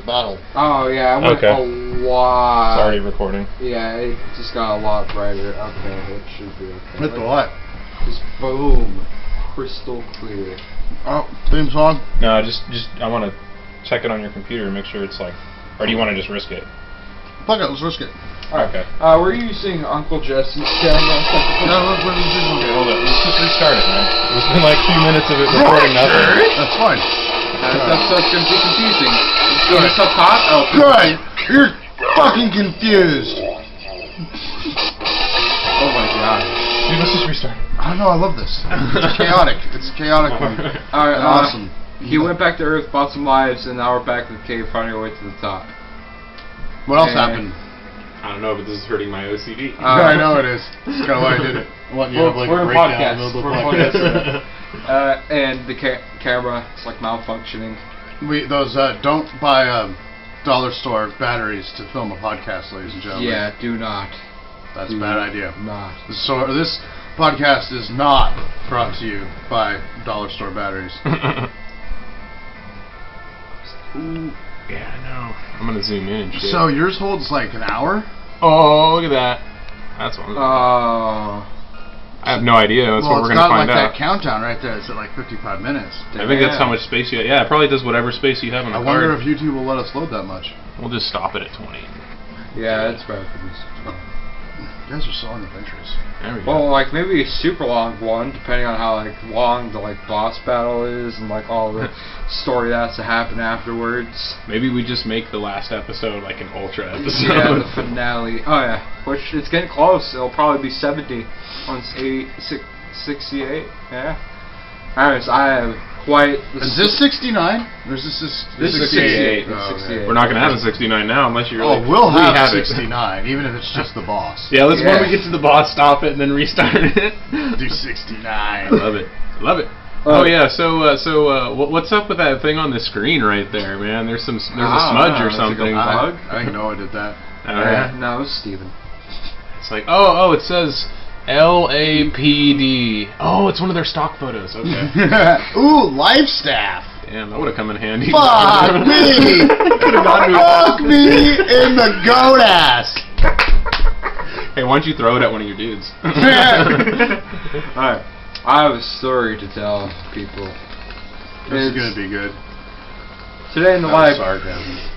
battle. Oh, yeah, I went a lot. It's already recording. Yeah, it just got a lot brighter. Okay, it should be okay. With the what? Just boom. Crystal clear. Oh, theme song? No, just I want to check it on your computer and make sure it's like... Or do you want to just risk it? Fuck it, let's risk it. Okay. We're using Uncle Jesse's camera. No, let's Okay, hold up. Let's just restart it, man. It's been like 2 minutes of it recording nothing. That's fine. This episode's going to be confusing. Is this up top? Oh, Good! You're fucking confused! Oh my god. Dude, let's just restart it. I know, I love this. It's chaotic. It's chaotic and Alright, awesome. He went back to Earth, bought some lives, and now we're back to the cave, finding our way to the top. What else happened? I don't know, but this is hurting my OCD. I know it is. That's kind of why I did it. I want you to have like we're a in breakdown. podcast. We're We're in podcast. And the camera is like malfunctioning. Don't buy dollar store batteries to film a podcast, ladies and gentlemen. Yeah, do not. That's a bad idea. Not. So this podcast is not brought to you by dollar store batteries. Ooh. Yeah, I know. I'm gonna zoom in and shit. So yours holds like an hour? Oh, look at that. That's one. Oh. I have no idea. That's what we're gonna find like out. that countdown right there. It's at like 55 minutes. I think that's how much space you have. Yeah, it probably does whatever space you have on the I card. wonder if YouTube will let us load that much. We'll just stop it at 20. Yeah, it's better for this. You guys are so unadventurous. There we go. Well, like maybe a super long one, depending on how like long the like boss battle is and like all the story that has to happen afterwards. Maybe we just make the last episode like an ultra episode. Yeah, the finale. Oh yeah, which it's getting close. It'll probably be 70 on 68. Yeah. Anyways, I have quite. Is this 69? Or is this This is 68. Oh, It's 68. We're not gonna have a 69 now unless you're. Oh, like, we'll have it. 69, even if it's just the boss. Yeah, let's when Yeah. we get to the boss, stop it and then restart it. Do 69. I love it. Love it. Oh yeah, so what's up with that thing on the screen right there, man? There's a smudge or it's like a something. bug. I didn't know I did that. Oh, yeah. No, it was Steven. It's like it says LAPD. Oh, it's one of their stock photos. Okay. Ooh, life staff. Damn, that would have come in handy. Fuck me! Fuck me in the goat ass! Hey, why don't you throw it at one of your dudes? Alright, I have a story to tell people. This is gonna be good. Today in the That was library. sarcasm.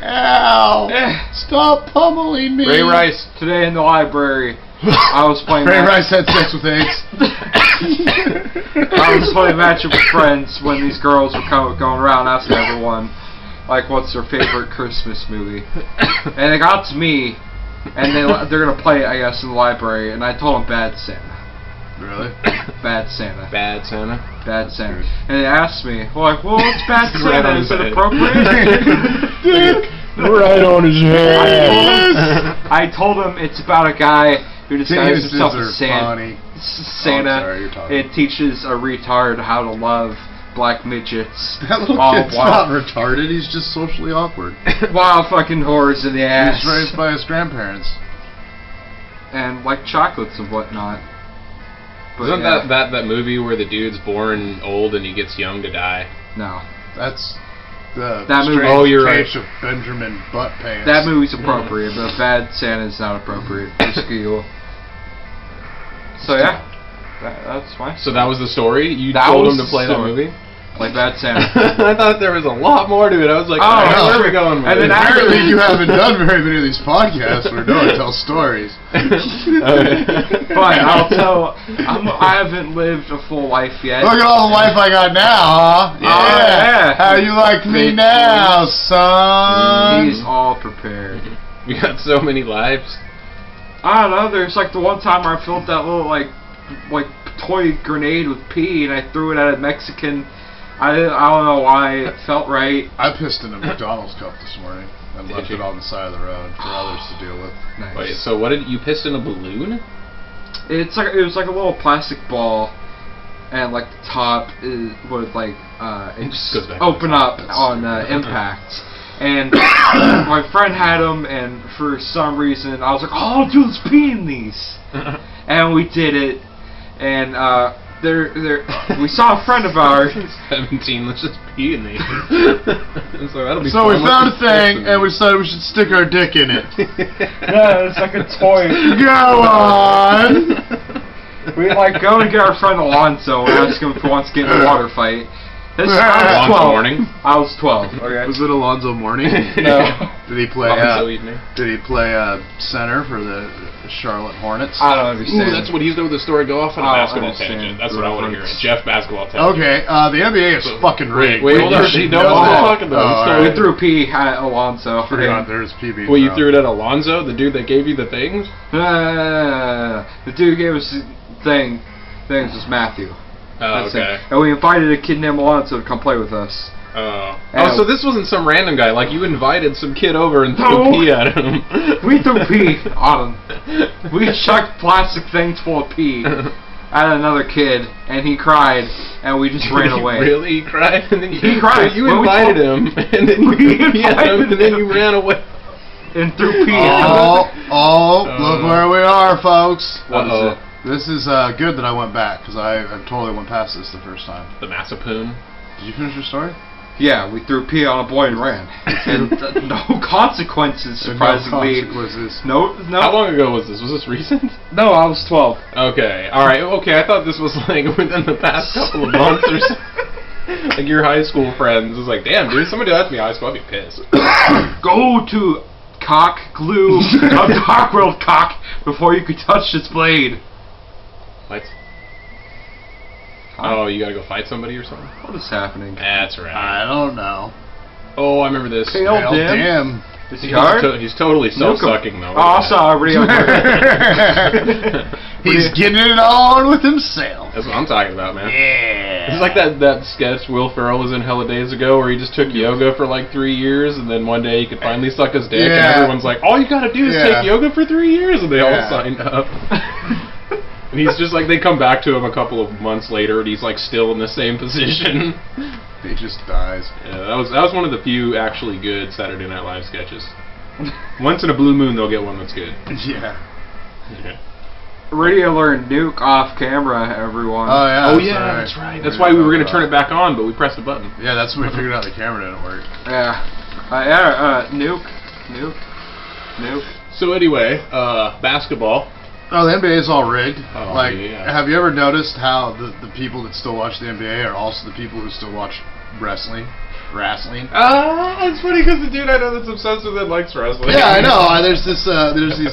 Ow! Stop pummeling me! Ray Rice. Today in the library, I was playing. Ray Rice had sex with AIDS. I was playing Matchup with friends when these girls were going around asking everyone, like, what's their favorite Christmas movie? And it got to me, and they're gonna play it, I guess, in the library. And I told them Bad Santa. Really? Bad Santa. Bad Santa. Bad Santa. And they asked me, well, what's Bad Right on Santa? his Is it head. appropriate? Right on his head. I told him it's about a guy who disguises Penises himself are as Santa. funny. Santa. Oh, sorry, you're talking. It teaches a retard how to love black midgets. That little while- kid's not retarded, he's just socially awkward. Wild fucking whores in the ass. He was raised by his grandparents. And like chocolates and whatnot. But Isn't yeah, that movie where the dude's born old and he gets young to die? No. That's the That movie- strange Oh, you're case of Benjamin Butt Pants. That movie's appropriate, but Bad Santa's not appropriate for school. So yeah. That's why. So that was the story? You That told was him to play the that story. movie? Like Bad Santa. I thought there was a lot more to it. I was like, Oh, alright, no. where are we going with And then this? Apparently you haven't done very many of these podcasts where no one tells stories. Fine, I'll tell. I haven't lived a full life yet. Look at all the life I got now, huh? Yeah. How you like me Thank now, you. son? He's all prepared. We got so many lives. I don't know. There's like the one time where I filled that little like toy grenade with pee and I threw it at a Mexican. I don't know why it felt right. I pissed in a McDonald's cup this morning and Did left you? it on the side of the road for others to deal with. Nice. Wait, so what did you pissed in a balloon? It was like a little plastic ball, and like the top would like It just goes back open to the top. up on impact. And my friend had them, and for some reason I was like, "Oh, dude, let's pee in these," and we did it. And we saw a friend of ours. 17. Let's just pee in these. So that'll be. So we fun. found a Let's thing, just and we decided we should stick our dick in it. Yeah, it's like a toy. Go on! We like go and get our friend Alonso and ask him if he wants to get in a water fight. I was Alonso 12. Mourning? I was 12. Okay. Was it Alonzo Mourning? No. Did he play? Alonso evening. Did he play center for the Charlotte Hornets? I don't understand. Ooh, that's what he's doing with the story. Go off on a I don't basketball understand. tangent. That's what I want to hear. Jeff basketball tangent. Okay, the NBA is fucking rigged. Wait, hold on. You No know one's that. talking about it. Oh, We alright. threw P at Alonso. Forgot there's PB. Well, you threw it at Alonzo, the dude that gave you the things? The dude who gave us things was Matthew. Oh, That's okay. it. And we invited a kid named Alonso to come play with us. Oh, so this wasn't some random guy. Like, you invited some kid over and threw No. pee at him. We threw pee on him. We chucked plastic things full of pee at another kid, and he cried, and we just ran away. Really? He cried? And then He cried. So you When we invited told- him, and then We you pee at him, invited and then him. you ran away. And threw pee at him. Look where we are, folks. What is Uh-oh. it? This is good that I went back, because I totally went past this the first time. The Massapoon. Did you finish your story? Yeah, we threw pee on a boy and ran. And no consequences, surprisingly. No consequences. No. How long ago was this? Was this recent? No, I was 12. Okay. Alright, okay. I thought this was like within the past couple of months or so. Like your high school friends. It's like, damn, dude, somebody left me high school, I'd be pissed. Go to cock glue of Dark World cock before you could touch its blade. What? Oh, you gotta go fight somebody or something? What is happening? That's right. I don't know. Oh, I remember this. Pale Hell Dim? damn. Is he hard? He's totally self-sucking though. Oh, sorry. He's getting it on with himself. That's what I'm talking about, man. Yeah. It's like that sketch Will Ferrell was in hella days ago where he just took yoga for like 3 years and then one day he could finally suck his dick and Yeah. everyone's like, all you gotta do is Yeah. take yoga for 3 years, and they all Yeah. signed up. And he's just like, they come back to him a couple of months later and he's like still in the same position. He just dies. Yeah, that was one of the few actually good Saturday Night Live sketches. Once in a blue moon they'll get one that's good. Yeah. Yeah. Radio learned nuke off camera, everyone. Oh yeah. Oh yeah, that's right. That's why we were gonna turn it back on, but we pressed a button. Yeah, that's when we figured out the camera didn't work. Yeah. Nuke. So anyway, basketball. Oh, the NBA is all rigged. Oh, like, yeah. have you ever noticed how the people that still watch the NBA are also the people who still watch wrestling? It's funny because the dude I know that's obsessed with it likes wrestling. Yeah, I know. There's these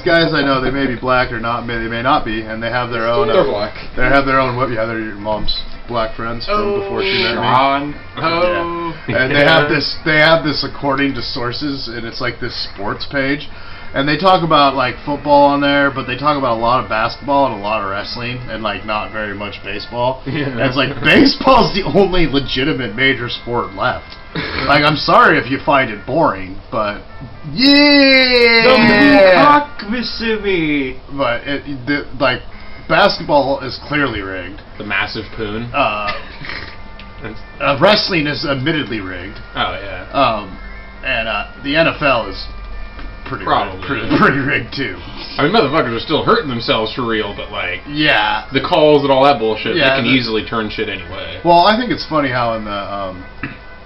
guys I know. They may be black or not. They may not be, and they have their own. They're black. They have their own. Yeah, they're your mom's black friends from before she met me. Sean. Oh. Yeah. And they have this. They have this according to sources, and it's like this sports page, and they talk about like football on there, but they talk about a lot of basketball and a lot of wrestling, and like not very much baseball. Yeah. And it's like baseball's the only legitimate major sport left. Like, I'm sorry if you find it boring, but yeah. But like basketball is clearly rigged. The massive poon. Wrestling is admittedly rigged. Oh yeah. And the NFL is pretty rigged too. I mean, motherfuckers are still hurting themselves for real, but like Yeah. the calls and all that bullshit, Yeah, they can the- easily turn shit anyway. Well, I think it's funny how in the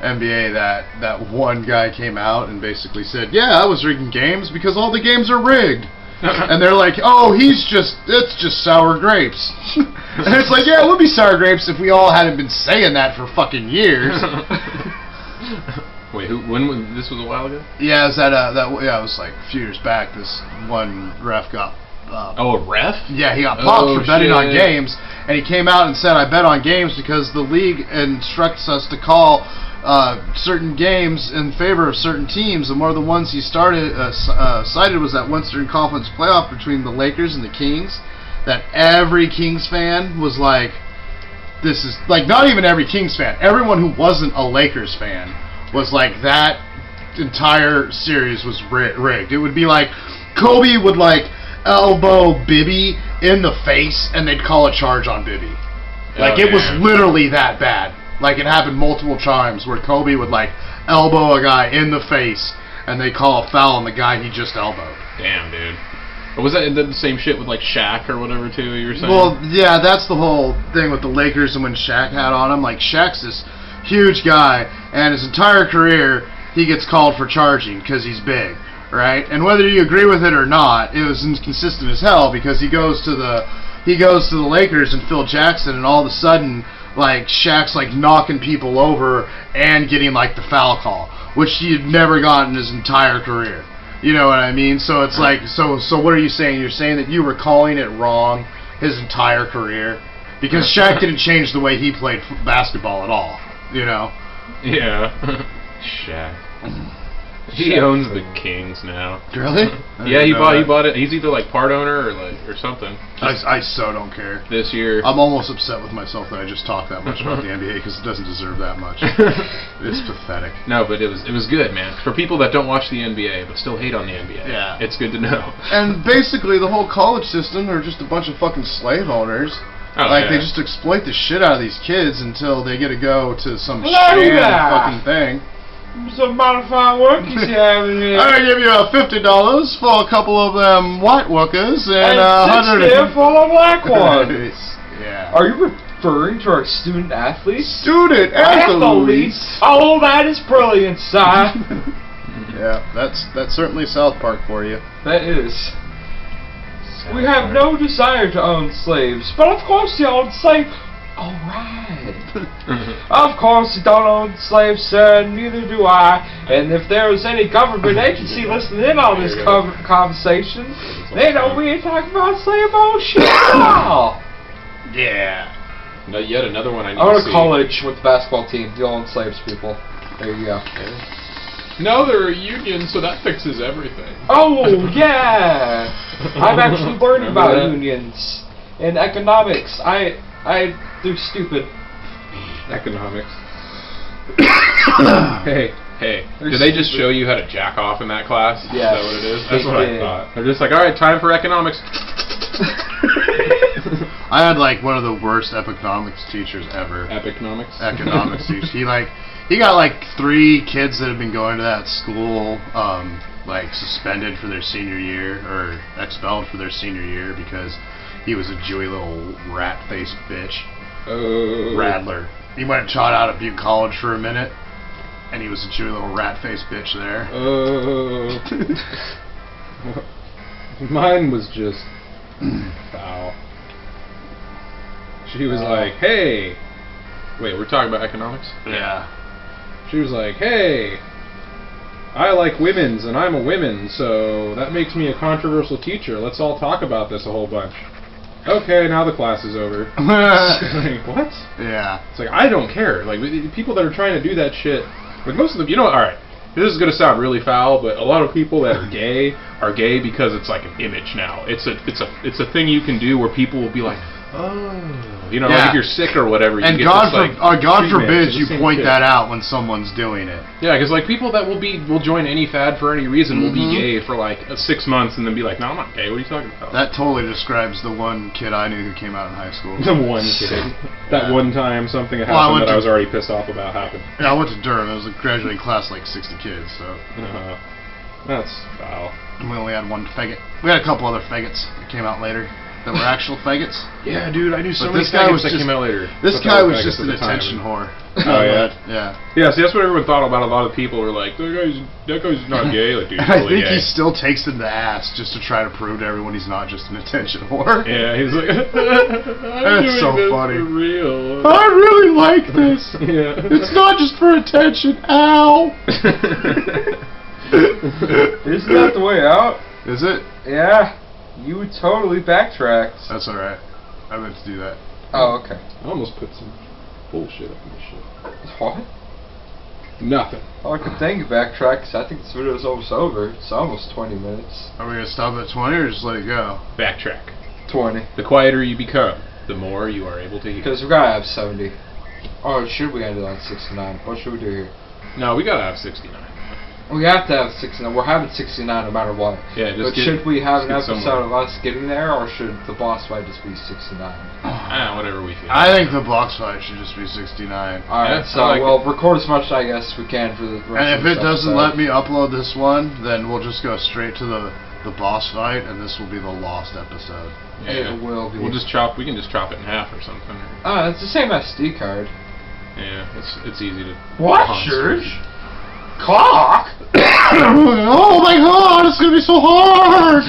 NBA that one guy came out and basically said, "Yeah, I was rigging games because all the games are rigged." And they're like, "Oh, it's just sour grapes." And it's like, yeah, it would be sour grapes if we all hadn't been saying that for fucking years. Wait, when was this? Was a while ago? Yeah, it was like a few years back. This one ref got. Oh, a ref? Yeah, he got popped for betting on shit. games, and he came out and said, "I bet on games because the league instructs us to call certain games in favor of certain teams." And one of the ones he cited was that Western Conference playoff between the Lakers and the Kings. That every Kings fan was like, "This is like not even every Kings fan. Everyone who wasn't a Lakers fan was like that entire series was rigged." It would be like Kobe would like elbow Bibby in the face, and they'd call a charge on Bibby. Like it was literally that bad. Like it happened multiple times where Kobe would like elbow a guy in the face, and they call a foul on the guy he just elbowed. Damn, dude. Or was that the same shit with like Shaq or whatever too? You were saying. Well, yeah, that's the whole thing with the Lakers and when Shaq had on him. Like, Shaq's this huge guy, and his entire career he gets called for charging because he's big, right? And whether you agree with it or not, it was inconsistent as hell because he goes to the Lakers and Phil Jackson, and all of a sudden, like, Shaq's like knocking people over and getting like the foul call, which he had never gotten his entire career. You know what I mean? So it's like, so what are you saying? You're saying that you were calling it wrong his entire career? Because Shaq didn't change the way he played basketball at all, you know? Yeah. Shaq. He owns the Kings now. Really? Yeah, he bought it. He's either like part owner or something. I so don't care. This year. I'm almost upset with myself that I just talked that much about the NBA because it doesn't deserve that much. It's pathetic. No, but it was good, man. For people that don't watch the NBA but still hate on the NBA, Yeah. it's good to know. And basically, the whole college system are just a bunch of fucking slave owners. Oh, Like, yeah. they just exploit the shit out of these kids until they get to go to some Hello sham there. fucking thing. Some modified workers you have in here. I'm gonna give you $50 for a couple of them white workers and And 100 60 for the black ones. Yeah. Are you referring to our student athletes? Student athletes. Oh, that is brilliant, Si. Yeah, that's certainly South Park for you. That is. We have no desire to own slaves, but of course you own slaves. Alright. Of course you don't own slaves, sir, and neither do I. And if there was any government agency listening in on this conversation, they know we ain't talking about slave ownership at all. Yeah. No, yet another one I need I to go see. to college with the basketball team. You own slaves, people. There you go. No, they're a union, so that fixes everything. Oh, yeah! I'm actually learning Remember about that? unions and economics. They're stupid. Economics. Hey, did they just show you how to jack off in that class? Yes, Is that what it is? they That's what did. I thought. They're just like, alright, time for economics. I had like one of the worst economics teachers ever. Economics? Economics teacher. He got like 3 kids that have been going to that school like suspended for their senior year or expelled for their senior year because he was a Jewy little rat-faced bitch. Oh. Radler. He went and taught out at Butte College for a minute, and he was a Jewy little rat-faced bitch there. Oh. Mine was just foul. She was like, hey. Wait, we're talking about economics? Yeah. She was like, hey, I like women's and I'm a woman, so that makes me a controversial teacher. Let's all talk about this a whole bunch. Okay, now the class is over. Like, what? Yeah. It's like, I don't care. Like, the people that are trying to do that shit, like most of them, you know, alright, this is going to sound really foul, but a lot of people that are gay because it's like an image now. It's a thing you can do where people will be like, oh, you know, Yeah. like if you're sick or whatever. You And get God, this, like, God treatment forbid for the you same point shit. that out when someone's doing it. Yeah, because like people that will join any fad for any reason will be Mhm. gay for like 6 months and then be like, no, I'm not gay. What are you talking about? That totally describes the one kid I knew who came out in high school. The one kid. That Yeah. one time something happened Well, I went that I to- was already pissed off about happened. Yeah, I went to Durham. It was a graduating class, like 60 kids, so That's foul. and we only had one faggot. We had a couple other faggots that came out later that were actual faggots. Yeah, dude, I knew so But many this guy faggots was that just- came out later. This But they guy were was faggots just at an the time. attention whore. Oh, yeah? Yeah. Yeah, see, that's what everyone thought about a lot of people were like, that guy's not gay. Like, dude, he's I totally think gay. he still takes it in the ass just to try to prove to everyone he's not just an attention whore. Yeah, he's like, I'm That's doing so this funny. for real. I really like this. Yeah. It's not just for attention. Ow. Isn't that the way out? Is it? Yeah. You totally backtracked. That's alright. I meant to do that. Oh, okay. I almost put some bullshit up in this shit. What? Nothing. Well, I could thank you backtrack, 'cause I think this video is almost over. It's almost 20 minutes. Are we gonna stop at 20 or just let it go? Backtrack. 20. The quieter you become, the more you are able to hear. Because we're gonna have 70. Or should we end it on 69? What should we do here? No, we gotta have 69. We have to have 69. We're having 69 no matter what. Yeah, just But get, should we have an just get episode somewhere. of us getting there, or should the boss fight just be 69? Whatever we feel. I think the box fight should just be 69. Alright, Yeah, so I like we'll record as much I guess we can for the rest And of if this it doesn't episode. let me upload this one, then we'll just go straight to the the boss fight, and this will be the lost episode. Yeah. It will be. We can just chop it in half or something. It's the same SD card. Yeah, it's easy to. Watchers? Cock? Oh my god, it's gonna be so hard!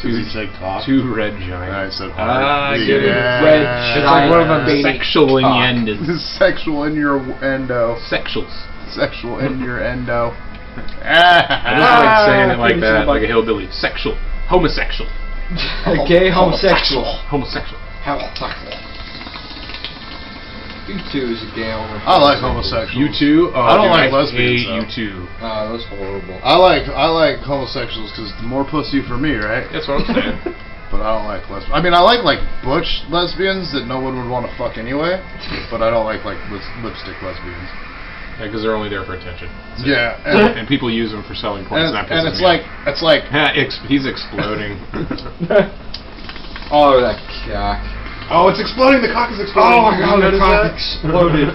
Did he say cock? Two red giants. I said hard. Get it. Red It's giant. like one of them Sexual innuendos. Sexual innuendo. Sexuals. Sexual innuendo. I just like saying it like that, like a hillbilly. Sexual. Homosexual. Gay homosexual. Homosexual. You too is a gay homosexual. I like homosexuals. You too? Oh, I don't dude, like lesbians, hate though. you too. Oh, that's horrible. I like homosexuals because the more pussy for me, right? That's what I'm saying. But I don't like lesbians. I mean, I like butch lesbians that no one would want to fuck anyway. But I don't like lipstick lesbians. Yeah, because they're only there for attention. Yeah, And people use them for selling points. and it's like he's exploding. Oh, that cock. oh, it's exploding. The cock is exploding. Oh my god, the cock exploded.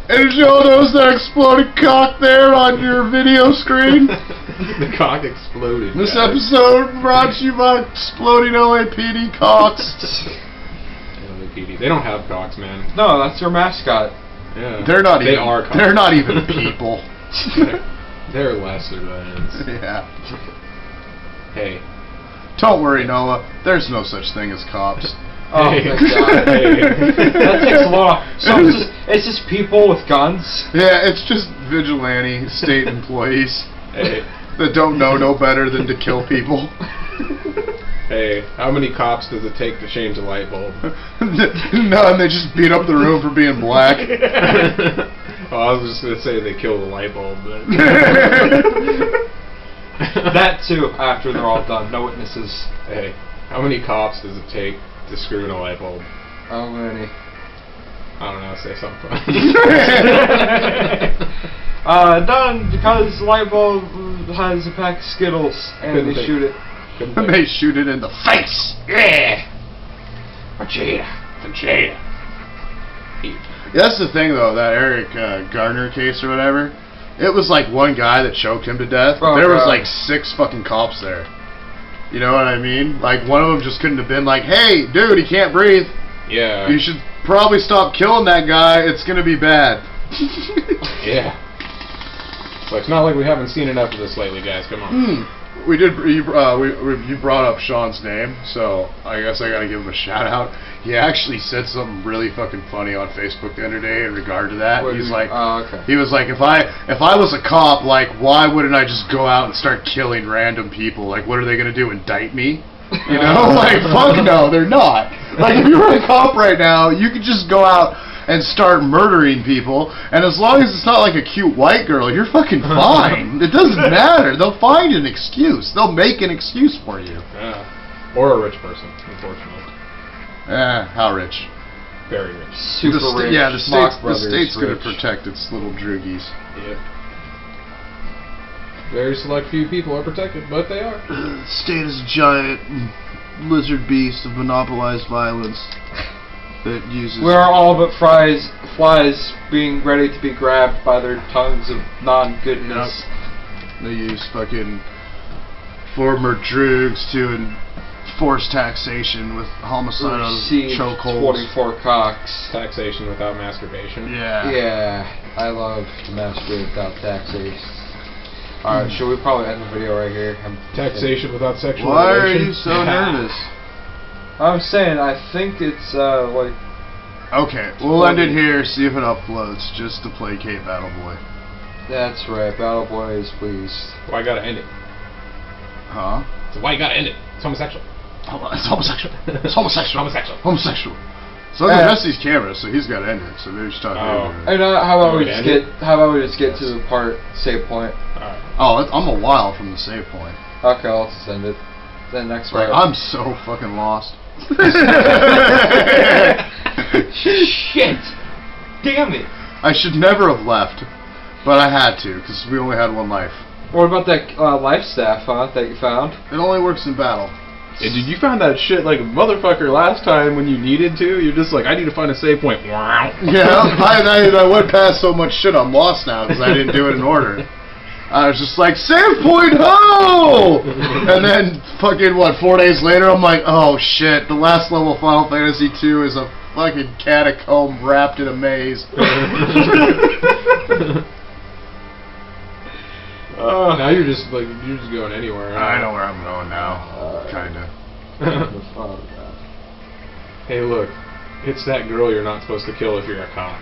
And did you notice that exploding cock there on your video screen? The cock exploded. This guys. episode brought to you by exploding LAPD cocks. LAPD. They don't have cocks, man. No, that's their mascot. Yeah. They're not They even. are cocks. They're not even people. They're lesser than. Yeah. Hey. Don't worry, Noah. There's no such thing as cops. Oh, Hey. thank God. Hey. That takes a lot. So it's just people with guns. Yeah, it's just vigilante state employees Hey. that don't know no better than to kill people. Hey. How many cops does it take to change a light bulb? No, and they just beat up the room for being black. Oh, I was just gonna say they kill the light bulb, but That too, after they're all done. No witnesses. hey, how many cops does it take to screw in a light bulb? How many? I don't know. Say something Done because the light bulb has a pack of Skittles and Couldn't they think. shoot it. And they shoot it in the face. Yeah. Vegeta. Vegeta. That's the thing, though, that Eric Garner case or whatever. It was like one guy that choked him to death. Oh, there was God. like 6 fucking cops there. You know what I mean? Like, one of them just couldn't have been like, hey, dude, he can't breathe. Yeah. You should probably stop killing that guy. It's going to be bad. Yeah. So it's not like we haven't seen enough of this lately, guys. Come on. We did. You brought up Sean's name, so I guess I gotta give him a shout out. He actually said something really fucking funny on Facebook the other day in regard to that. He's like, okay. he was like, if I was a cop, like, why wouldn't I just go out and start killing random people? Like, what are they gonna do? Indict me? You know, like, fuck no, they're not. Like, if you were a cop right now, you could just go out and start murdering people, and as long as it's not like a cute white girl, you're fucking fine. It doesn't matter. They'll find an excuse. They'll make an excuse for you. Yeah. Or a rich person, unfortunately. How rich? Very rich. Super rich. Yeah, the Mach state's Brothers gonna rich. protect its little droogies. Yep. Very select few people are protected, but they are. The state is a giant lizard beast of monopolized violence that uses... We're all but flies being ready to be grabbed by their tongues of non-goodness. They use fucking former droogs to enforce taxation with homicidal Receive chokeholds. 24 cocks. Taxation without masturbation. Yeah. Yeah, I love to masturbate without taxation. Alright, should we probably end the video right here? Taxation without sexual Why are relation. you so nervous? I'm saying, I think it's, like... Okay, we'll end it here, see if it uploads, just to placate Battle Boy. That's right, Battle Boys, please. Why you gotta end it? Huh? So why you gotta end it? It's homosexual. It's homosexual. It's homosexual. Homosexual. Homosexual. So I'm Jesse's camera, so he's got to end it. So maybe we should talk over it. And how about we Can just we get to the part save point? Alright. Oh, I'm a while from the save point. Okay, I'll just end it. Then next Like, part. I'm so fucking lost. Shit! Damn it! I should never have left, but I had to because we only had one life. What about that life staff, huh? That you found? It only works in battle. Yeah, dude, you found that shit like a motherfucker last time when you needed to. You're just like, I need to find a save point. Wow. Yeah, I went past so much shit. I'm lost now because I didn't do it in order. I was just like, save point ho! And then fucking 4 days later, I'm like, oh shit, the last level of Final Fantasy 2 is a fucking catacomb wrapped in a maze. Now you're just going anywhere. Huh? I know where I'm going now, kinda. Hey, look, it's that girl you're not supposed to kill if you're a cop,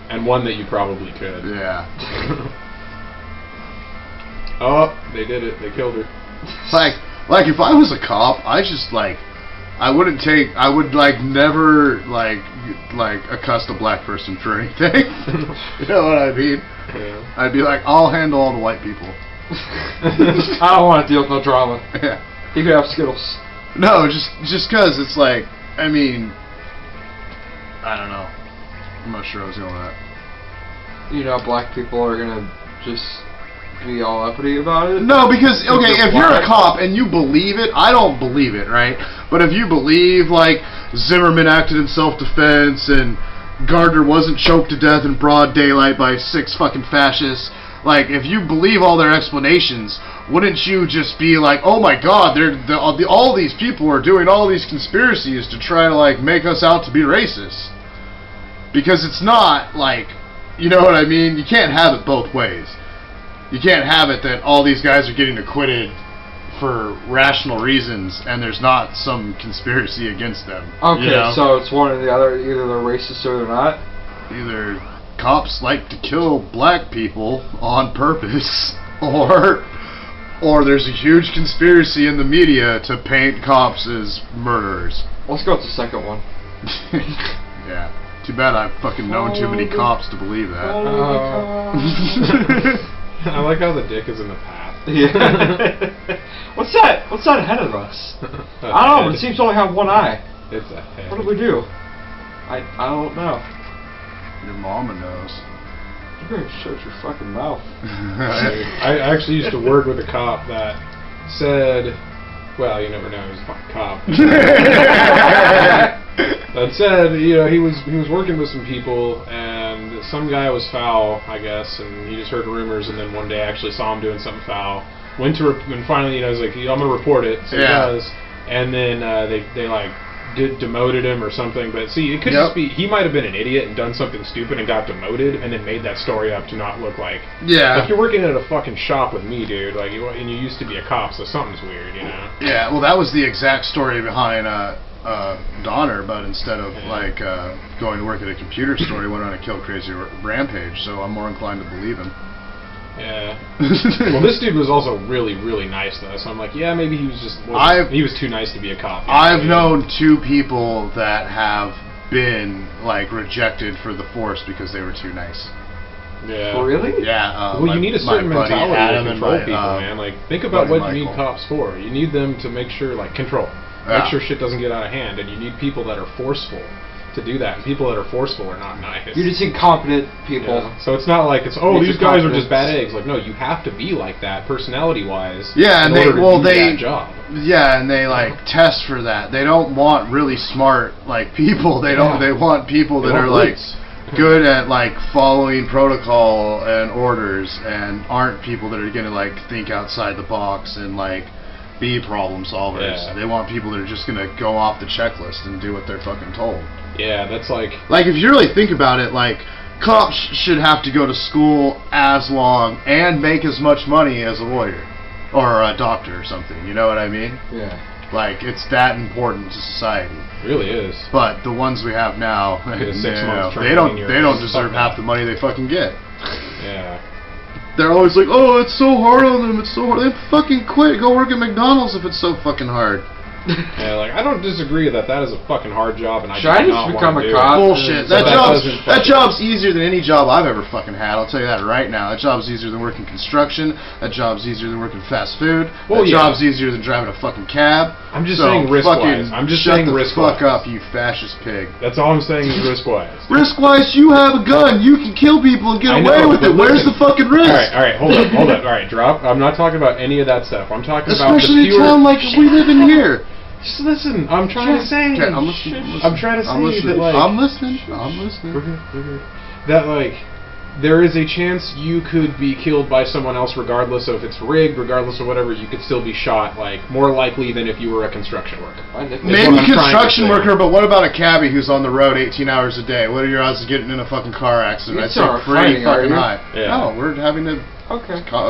and one that you probably could. Yeah. Oh, they did it. They killed her. Like if I was a cop, I would never accost a black person for anything. You know what I mean? Yeah. I'd be like, I'll handle all the white people. I don't want to deal with no drama. Yeah. You can have Skittles. No, just cause it's like, I mean, I don't know. I'm not sure I was going with that. You know, black people are gonna just be all uppity about it. No, because okay, You're if you're a black. cop and you believe it, I don't believe it, right? But if you believe like Zimmerman acted in self-defense and Gardner wasn't choked to death in broad daylight by 6 fucking fascists, like if you believe all their explanations, wouldn't you just be like, oh my God, all these people are doing all these conspiracies to try to like make us out to be racist? Because it's not like, you know what I mean? You can't have it both ways. You can't have it that all these guys are getting acquitted for rational reasons and there's not some conspiracy against them. Okay, you know? so it's one or the other. Either they're racist or they're not. Either cops like to kill black people on purpose, or there's a huge conspiracy in the media to paint cops as murderers. Let's go with the second one. Yeah. Too bad I've fucking known too many cops to believe that. I like how the dick is in the path. Yeah. What's that? What's that ahead of us? I don't know, but it seems to only have one eye. It's a head. What do we do? I don't know. Your mama knows. You better shut your fucking mouth. I actually used to work with a cop that said, well, you never know, he was a fucking cop. That said, you know, he was working with some people, and some guy was foul, I guess, and he just heard rumors, and then one day actually saw him doing something foul. Went to and finally, you know, was like, I'm gonna report it. So he does, and then they like demoted him or something. But see, it could just be he might have been an idiot and done something stupid and got demoted, and then made that story up to not look like like you're working at a fucking shop with me, dude. Like and you used to be a cop, so something's weird, you know. Yeah, well, that was the exact story behind Donner, but instead of going to work at a computer store, he went on a kill crazy rampage. So I'm more inclined to believe him. Yeah. Well, this dude was also really, really nice though. So I'm like, yeah, maybe he was just he was too nice to be a cop. I've known 2 people that have been like rejected for the force because they were too nice. Yeah. Really? Yeah. Well, you need a certain mentality Adam to control and people, man. Like, think about what you need Michael. cops for. You need them to make sure, like, control. Make sure shit doesn't get out of hand, and you need people that are forceful to do that. And people that are forceful are not nice. You're just incompetent people. Yeah. So it's not like it's these guys are just bad eggs. Like, no, you have to be like that personality-wise. Yeah, and in order to do that job. Yeah, and they like test for that. They don't want really smart like people. They don't. They want people that are like good at like following protocol and orders, and aren't people that are gonna like think outside the box and like be problem solvers. Yeah. They want people that are just gonna go off the checklist and do what they're fucking told. Yeah, that's like if you really think about it, like cops should have to go to school as long and make as much money as a lawyer or a doctor or something. You know what I mean? Yeah. Like it's that important to society. it really is. But the ones we have now, Get a 6 months they training, don't deserve half the money they fucking get. Yeah. They're always like, oh, it's so hard on them, it's so hard. Then fucking quit. Go work at McDonald's if it's so fucking hard. Yeah, like I don't disagree that is a fucking hard job, and I Should I do just not become want to a do cop? it. Bullshit. So That job's easier than any job I've ever fucking had. I'll tell you that right now. That job's easier than working construction. That job's easier than working fast food. Well, that job's easier than driving a fucking cab. I'm just saying risk-wise. I'm just saying risk-wise. Shut the fuck up, you fascist pig. That's all I'm saying is risk-wise. Risk-wise, you have a gun. You can kill people and get I away know, with it. but Where's listen. the fucking risk? All right, hold up. All right, drop. I'm not talking about any of that stuff. I'm talking about Especially the in pure. a town like we live in here. Just listen. I'm trying to say. Okay, I'm listening. I'm trying to say that, like, I'm listening. I'm listening. We're good. That, like, there is a chance you could be killed by someone else regardless of if it's rigged, regardless of whatever. You could still be shot, like, more likely than if you were a construction worker. Maybe construction worker, but what about a cabbie who's on the road 18 hours a day? What are your odds of getting in a fucking car accident? I'd say pretty fucking high. Yeah. No, we're having a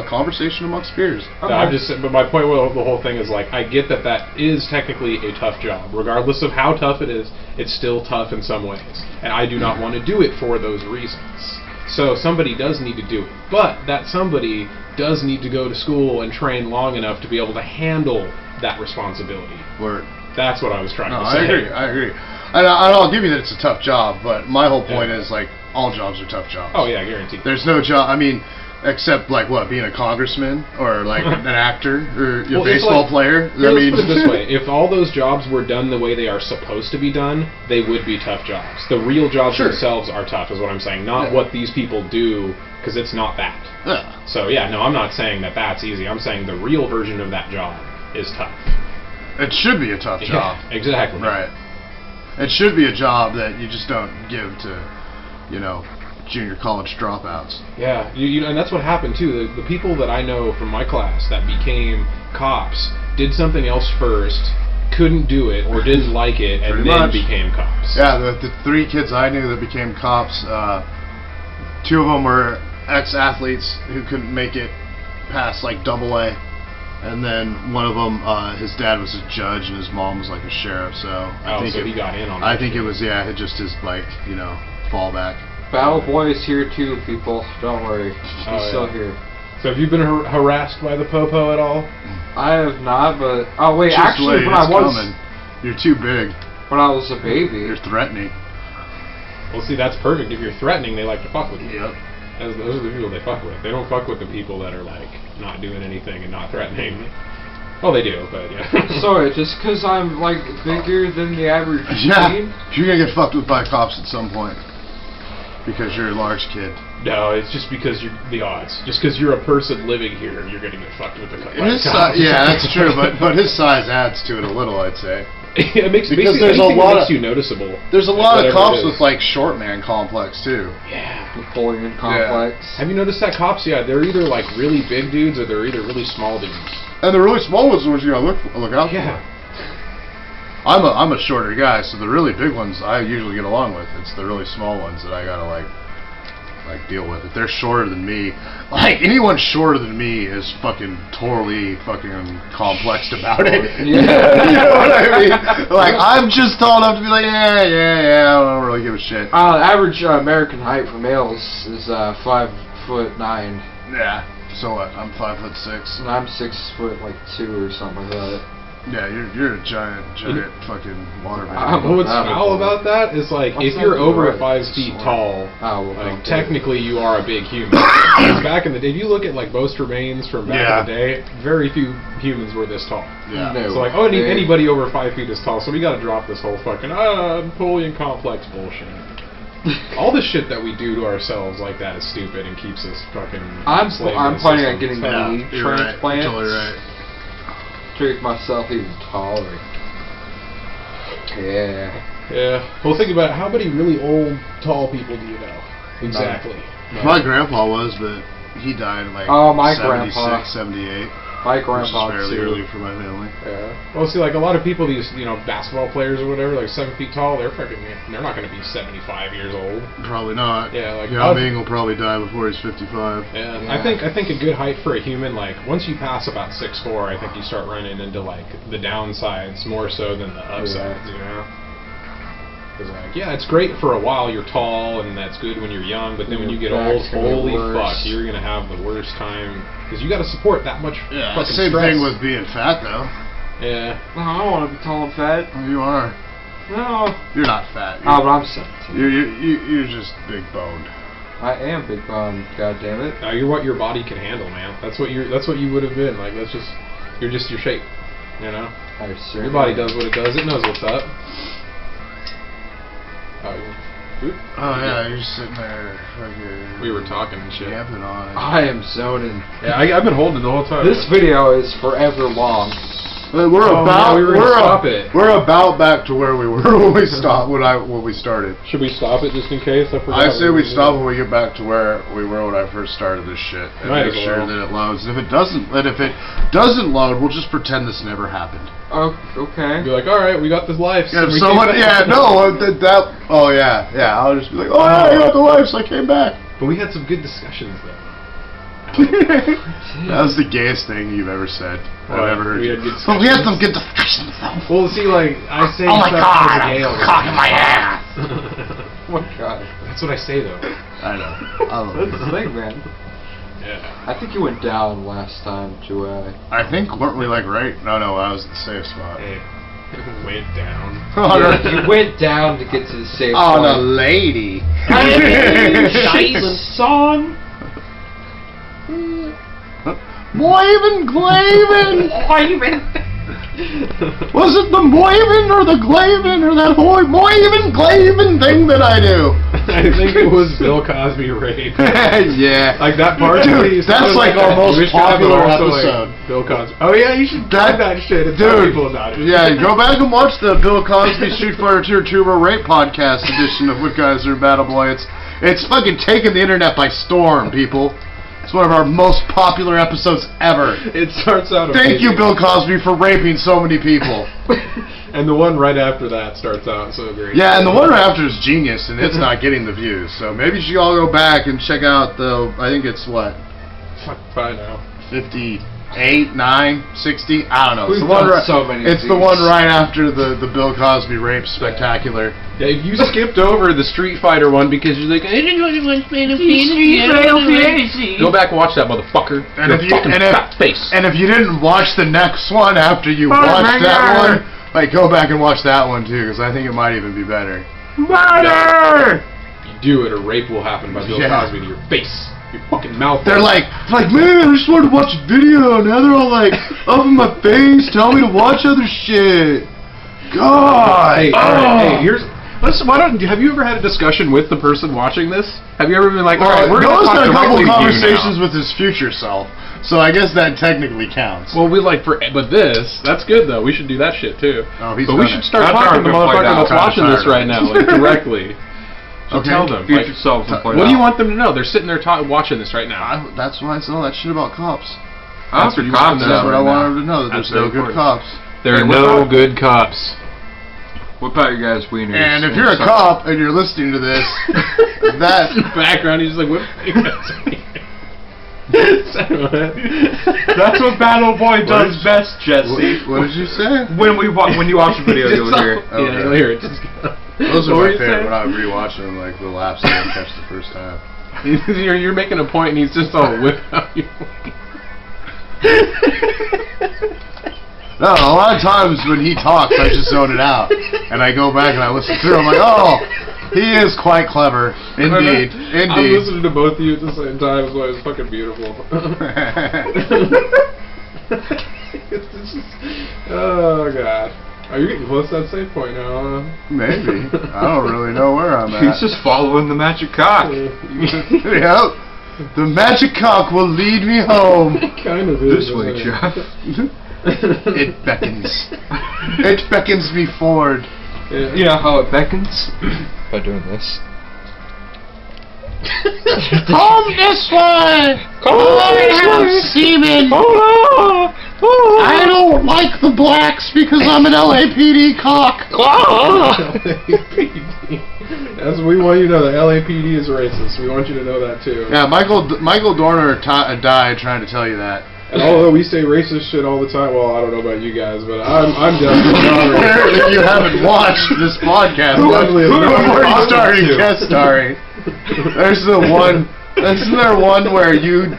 conversation amongst peers. No, I'm just. But my point with the whole thing is, like, I get that is technically a tough job. Regardless of how tough it is, it's still tough in some ways. And I do not want to do it for those reasons. So somebody does need to do it. But that somebody does need to go to school and train long enough to be able to handle that responsibility. Word. That's what I was trying to say. I agree. And I'll give you that it's a tough job, but my whole point is, like, all jobs are tough jobs. Oh, yeah, guaranteed. There's no job, I mean, except, like, what, being a congressman or, like, an actor or a baseball player. Let's put it this way. If all those jobs were done the way they are supposed to be done, they would be tough jobs. The real jobs themselves are tough, is what I'm saying. Not what these people do, because it's not that. Yeah. So, yeah, no, I'm not saying that that's easy. I'm saying the real version of that job is tough. It should be a tough job. Yeah, exactly. Right. It should be a job that you just don't give to, you know, junior college dropouts. Yeah, and that's what happened too. The people that I know from my class that became cops did something else first, couldn't do it, or didn't like it, and then became cops. Yeah, the 3 kids I knew that became cops, 2 of them were ex-athletes who couldn't make it past, like, AA. And then one of them, his dad was a judge and his mom was like a sheriff, so I think he got in on that. I think it was, just his, like, you know, fallback. Battle Boy is here too, people. Don't worry. He's still here. So have you been harassed by the Popo at all? I have not, but... Oh, wait, Just actually, wait, when I was... coming. You're too big. When I was a baby... You're threatening. Well, see, that's perfect. If you're threatening, they like to fuck with you. Yep. Those are the people they fuck with. They don't fuck with the people that are, like, not doing anything and not threatening. Well, they do, but yeah. Sorry, just because I'm, like, bigger than the average teen? You're going to get fucked with by cops at some point. Because you're a large kid. No, it's just because you're the odds. Just because you're a person living here, you're going to get fucked with the cops. Yeah, that's true, but his size adds to it a little, I'd say. It makes because there's a lot makes you noticeable. There's a lot of cops with, like, short man complex too. Yeah, Napoleon complex. Yeah. Have you noticed that cops? Yeah, they're either like really big dudes or they're either really small dudes. And the really small ones are the ones you gotta look out for. I'm a shorter guy, so the really big ones I usually get along with. It's the really small ones that I gotta like deal with. If they're shorter than me, like anyone shorter than me is fucking totally fucking complexed about it. Yeah. You know what I mean? Like I'm just tall enough to be like, yeah, I don't really give a shit. Average American height for males is 5'9". Yeah. So what? I'm 5'6". And I'm 6'2" or something like that. Yeah, you're a giant fucking water What's foul about that is, like, if you're over 5 feet tall, like, technically you are a big human. Back in the day, if you look at, like, most remains from back in the day, very few humans were this tall. Yeah. So, like, anybody over 5 feet is tall, so we gotta drop this whole fucking, Napoleon complex bullshit. All the shit that we do to ourselves like that is stupid and keeps us fucking... I'm planning on getting knee transplants. Right. You're totally right. To make myself even taller. Yeah. Well, think about it. How many really old, tall people do you know? Exactly. No. My grandpa was, but he died at like 76, 78. My grandpa which is fairly early for my family. Yeah. Well, see, like a lot of people, these basketball players or whatever, like 7 feet tall, they're not going to be 75 years old. Probably not. Yeah, like Yao Ming will probably die before he's 55. Yeah. I think a good height for a human, like once you pass about 6'4", I think you start running into like the downsides more so than the upsides. You know. Because like, it's great for a while. You're tall, and that's good when you're young. But then when you get old, holy fuck, you're gonna have the worst time because you got to support that much. Yeah, fucking same stress. thing with being fat, though. Yeah. No, I don't want to be tall and fat. Oh, you are. No. You're not fat. But I'm 17. You're just big boned. I am big boned. God damn it. You're what your body can handle, man. That's what you would have been. Like you're just your shape. You know. Your body does what it does. It knows what's up. Yeah, you're sitting there fucking... We were talking and shit. Yapping on it. I am zoning. Yeah, I've been holding it the whole time. This video is forever long. We're Oh, about yeah, we were gonna stop it. We're about back to where we were when we stopped when we started. Should we stop it just in case? I forgot. I say we what stop did. when we get back to where we were when I first started this shit, and Might make as sure well. that it loads. And if it doesn't load, we'll just pretend this never happened. Oh, okay. Be like, all right, we got this life. Yeah, if we someone, came back. oh yeah, I'll just be like, oh yeah, I got the life, so I came back. But we had some good discussions though. That was the gayest thing you've ever said. What? I've ever heard. We you. had good But we had discussions? some good discussions though. Well, see, like I say. Oh my stuff god, as a gay all I'm the cocking time. my ass. Oh my god. That's what I say though. I know. I love That's it. the thing, man. Yeah. I think you went down last time to, I think weren't we like right? No, I was in the safe spot. Hey, went down. you went down to get to the safe On a point. lady. son. Moivin Glavin. Was it the Moivin or the Glavin or that Moivin Glavin thing that I do? I think it was Bill Cosby rape. Yeah. Like that part. Dude, really that's sounded like our that most Jewish guy, but popular also, like, episode. Bill Cosby. Oh yeah, you should plug that shit and tell Dude, people about it. yeah, go back and watch the Bill Cosby Street Fighter 2 Tuber Rape Podcast edition of What Guys Are Battle Boy. It's fucking taken the internet by storm, people. It's one of our most popular episodes ever. It starts out. Thank you, amazing. Bill Cosby, for raping so many people. And the one right after that starts out so great. Yeah, and the one right after is genius, and it's not getting the views. So maybe you should all go back and check out the, I think it's what, Fuck, fine now. 58, 9, 60? I don't know. We've It's the one done right, so many it's of the these. one right after the Bill Cosby rape spectacular. Yeah, you skipped over the Street Fighter one because you're like, I didn't know you wanted to Go back and watch that, motherfucker. And Your if you fucking and fat face. if you didn't watch the next one after you watched that one, like go back and watch that one too, because I think it might even be better. You do it, a rape will happen by Bill Yeah. Cosby to your face. Your fucking mouth. They're like, man, I just wanted to watch a video. Now they're all like, up in my face, tell me to watch other shit. God. Hey, alright, hey, here's. Have you ever had a discussion with the person watching this? Have you ever been like, alright, we're going to Noah's talk had a couple directly to you conversations now. with his future self, so I guess that technically counts. Well, but that's good though. We should do that shit too. Oh, he's but we done should it. start That's talking to the already been played motherfucker out. that's watching this Kinda right now, like directly. So Okay. tell them. Future Like, self and play what do you out. want them to know? They're sitting there watching this right now. That's why I said all that shit about cops. That's what what you want cops them to That's are what I right wanted now. them to know, that That's there's no very good important. cops. There Hey, are what no about- good cops. What about you guys, wieners? And if you're a cop and you're listening to this, that Background, he's just like, what? That's what Battle Boy does is- best, Jesse. what did you say? When you watch the video, you'll hear it. Okay. Yeah, you'll hear it. Just Those are What my were you favorite saying? when I would rewatch them, like the laughs I didn't catch the first time. you're making a point, and he's just all whip out. No, a lot of times when he talks, I just zone it out, and I go back and I listen through. I'm like, oh, he is quite clever, indeed, I'm indeed. listening to both of you at the same time, so it's fucking beautiful. It's just, oh god. Are you getting close to that save point now? Maybe. I don't really know where I'm at. He's just following the magic cock. Yep. The magic cock will lead me home. Kind of is. This way, isn't it? Jeff. It beckons. It beckons me forward. Yeah. You know how it beckons? By doing this. Come this way! Seaman! I don't like the blacks because I'm an LAPD cock. LAPD. That's what we want you to know. The LAPD is racist. We want you to know that too. Yeah, Michael Dorner died trying to tell you that. And although we say racist shit all the time, well, I don't know about you guys, but I'm definitely not racist. If you haven't watched this podcast, Who definitely is not before you racist. started guest starring, there's the one. Isn't there one where you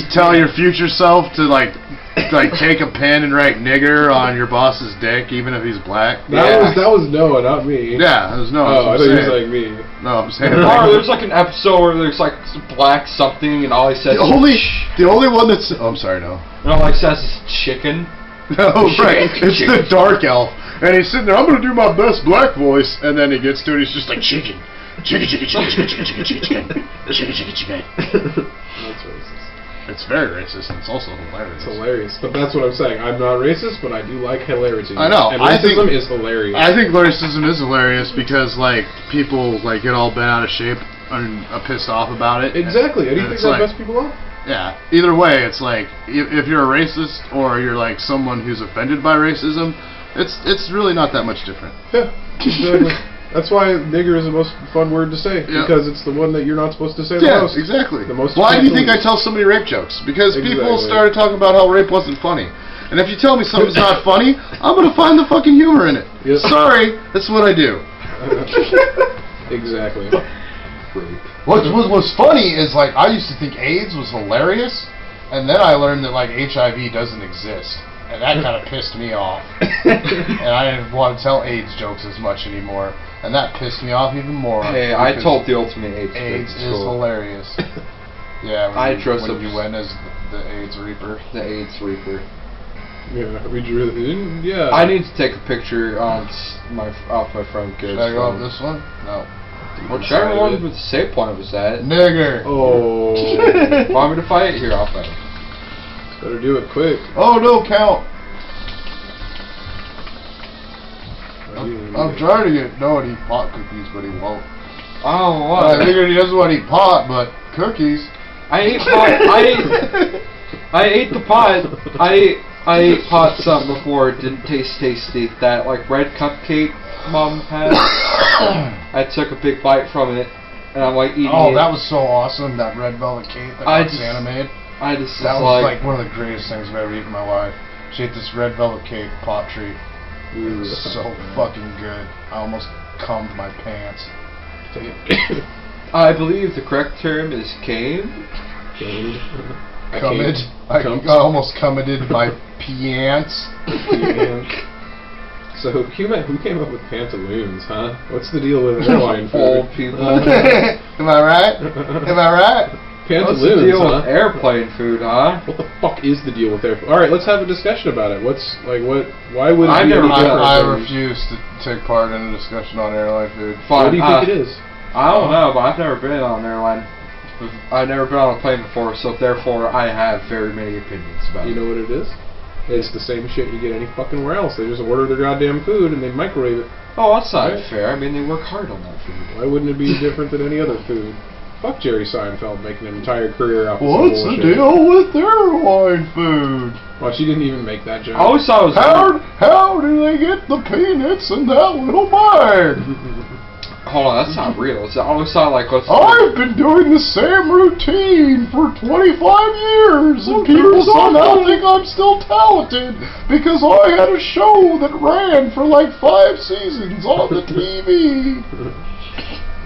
tell your future self to like take a pen and write "nigger" on your boss's dick, even if he's black? Yeah. That was Noah, not me. Yeah, there's no. Oh, I that's what thought I'm you was saying. like me. No, I'm saying. Or there's like an episode where there's like black something and all he says The only one that's. Oh, I'm sorry, no. and all he says is chicken. No, right. It's the dark elf, and he's sitting there. I'm gonna do my best black voice, and then he gets to it. He's just like chicken, chicken, chicken, chicken, chicken, chicken, chicken, chicken, chicken, chicken, chicken, chicken. That's racist. It's very racist, and it's also hilarious. It's hilarious. But that's what I'm saying. I'm not racist, but I do like hilarity. I know. And I think- racism is hilarious. I think racism is hilarious because, like, people, like, get all bent out of shape and are pissed off about it. Exactly. How do you And think it's that like- mess people up? Yeah. Either way, it's like, if you're a racist or you're, like, someone who's offended by racism, it's really not that much different. Yeah, exactly. That's why nigger is the most fun word to say, Yeah. because it's the one that you're not supposed to say the Yeah, most. exactly. The most Why do you think I offensive. tell so many rape jokes? Because people Exactly. started talking about how rape wasn't funny. And if you tell me something's not funny, I'm going to find the fucking humor in it. Yep. Sorry, that's what I do. Exactly. What was funny is, like, I used to think AIDS was hilarious, and then I learned that, like, HIV doesn't exist. And that kind of pissed me off. And I didn't want to tell AIDS jokes as much anymore. And that pissed me off even more. Hey, I because told the ultimate AIDS. AIDS joke at is school. hilarious. Yeah, I when, dressed when up- you went as the AIDS Reaper. The AIDS Reaper. Yeah, we drew it. Yeah. I need to take a picture on off my friend Garrett's Should I go phone. up this one? No. Whichever one with the save point was at. Nigger. Oh. Want me to fight? Here, I'll fight. Better do it quick. Oh, no, count. I'm trying to get Noah to eat pot cookies, but he won't. Oh, I what? figured he doesn't want to eat pot, but cookies. I ate pot. I ate the pot. I ate pot some before. It didn't taste tasty. That like red cupcake mom had. I took a big bite from it, and I'm like eating Oh, it. that was so awesome, that red velvet cake that I Roxana made. I just That was was like one of the greatest things I've ever eaten in my life. She ate this red velvet cake pot treat. It was so fucking good. I almost cummed my pants. I believe the correct term is cane. Cummed. I almost cummited my pants. So who came up with pantaloons, huh? What's the deal with airline Old food? people. Am I right? Am I right? What's the Pantaloons, deal huh? with airplane food, huh? What the fuck is the deal with air? All right, let's have a discussion about it. What's like what? Why would it I've be never any been- different I than- refuse to take part in a discussion on airline food. What do you think it is? I don't know, but I've never been on an airline. I've never been on a plane before, so therefore I have very many opinions about You it. know what it is? It's the same shit you get any fucking where else. They just order their goddamn food and they microwave it. Oh, that's not Right. fair. I mean, they work hard on that food. Why wouldn't it be different than any other food? Fuck Jerry Seinfeld making an entire career out of some What's the bullshit. deal with airline food? Well, she didn't even make that joke. I always thought it was How do they get the peanuts in that little bag? Hold on, that's not real. I always thought like what's I've been doing the same routine for 25 years, and people somehow think I'm still talented because I had a show that ran for like 5 seasons on the TV.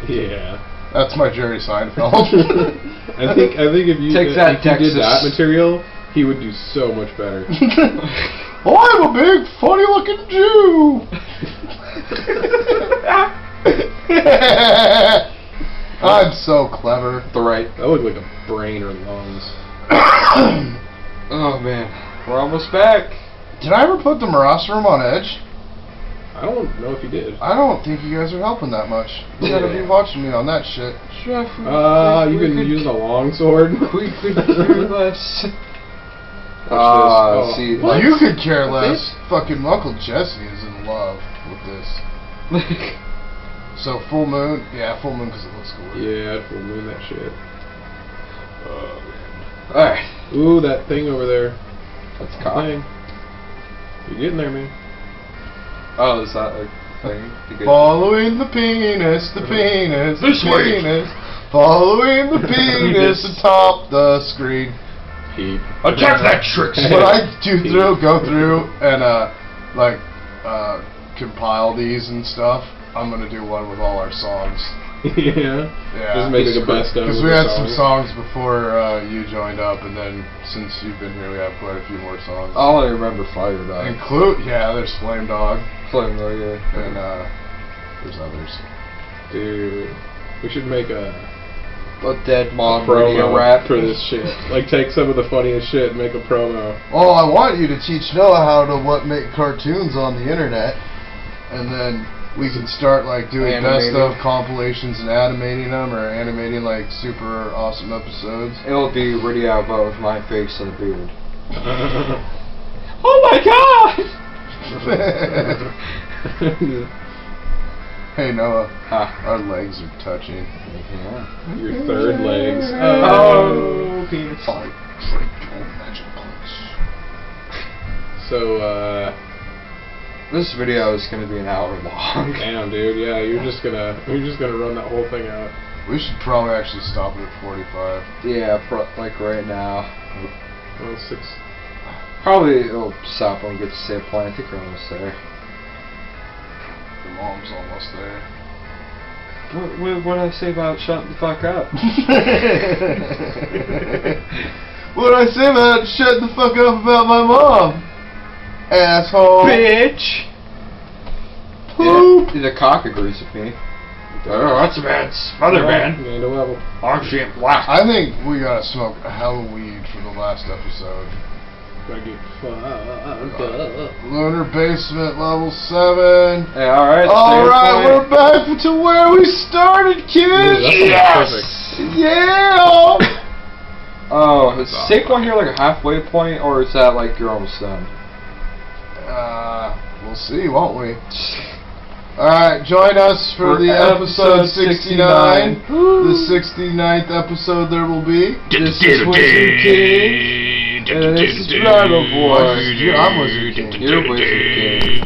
Yeah. That's my Jerry Seinfeld. I think if you Take that, if you did Texas. that material, he would do so much better. I'm a big, funny-looking Jew. I'm so clever. the right. That looked like a brain or lungs. Oh man, we're almost back. Did I ever put the Maras room on edge? I don't know if you did. I don't think you guys are helping that much. You gotta be watching me on that shit. Chef, You can use a long sword. We could do this. Watch this. See, What? You could care What less. Fucking Uncle Jesse is in love with this. So full moon, yeah, full moon because it looks cool. Yeah, full moon that shit. Oh man. Alright, Ooh, that thing over there. that's That cock. thing. You're getting there, man. Oh, is that a thing? You get- Following the penis, the penis, the This way. penis. Following the penis atop the screen. Pete. Attack that trick! When I go through and compile these and stuff, I'm gonna do one with all our songs. Yeah. Yeah. Just make like a best of. Because with we the had some songs. songs before you joined up, and then since you've been here, we have quite a few more songs. I only remember Fire Dog. There's Flame Dog, Flame Dog, yeah. and there's others. Dude, we should make a Dead Mom promo radio rap. for this shit. Like take some of the funniest shit and make a promo. Oh, I want you to teach Noah how to make cartoons on the internet, and then we can start like doing best Animating. of compilations and animating them, or animating like super awesome episodes. It'll be Radio but with my face and a beard. Oh my god! Hey Noah, Huh. our legs are touching. Yeah. Your third legs. Oh, penis. Magic punch. So, This video is gonna be an hour long. damn, dude. Yeah, you're just gonna run that whole thing out. We should probably actually stop it at 45. Yeah, like right now. Well, 6. Probably it'll stop when we get to save point. I think we're almost there. Your mom's almost there. What did I say about shut the fuck up? What did I say about shut the fuck up about my mom? Asshole. Bitch! Poop. Yeah, the cock agrees with me. Oh, that's a bad other man. Gained a level. Oh shit, black. I think we gotta smoke a hell of weed for the last episode. Gotta get fucked up. Lunar Basement level 7. Hey, alright. Alright, we're back to where we started, kids! Dude, that's perfect. Yeah! Oh, is save point here like a halfway point, or is that like you're almost done? We'll see, won't we? Alright, join us for the episode 69. The 69th episode there will be. This is Wizard King. And this is Rival Boy. I'm Wizard King. You're Wizard King.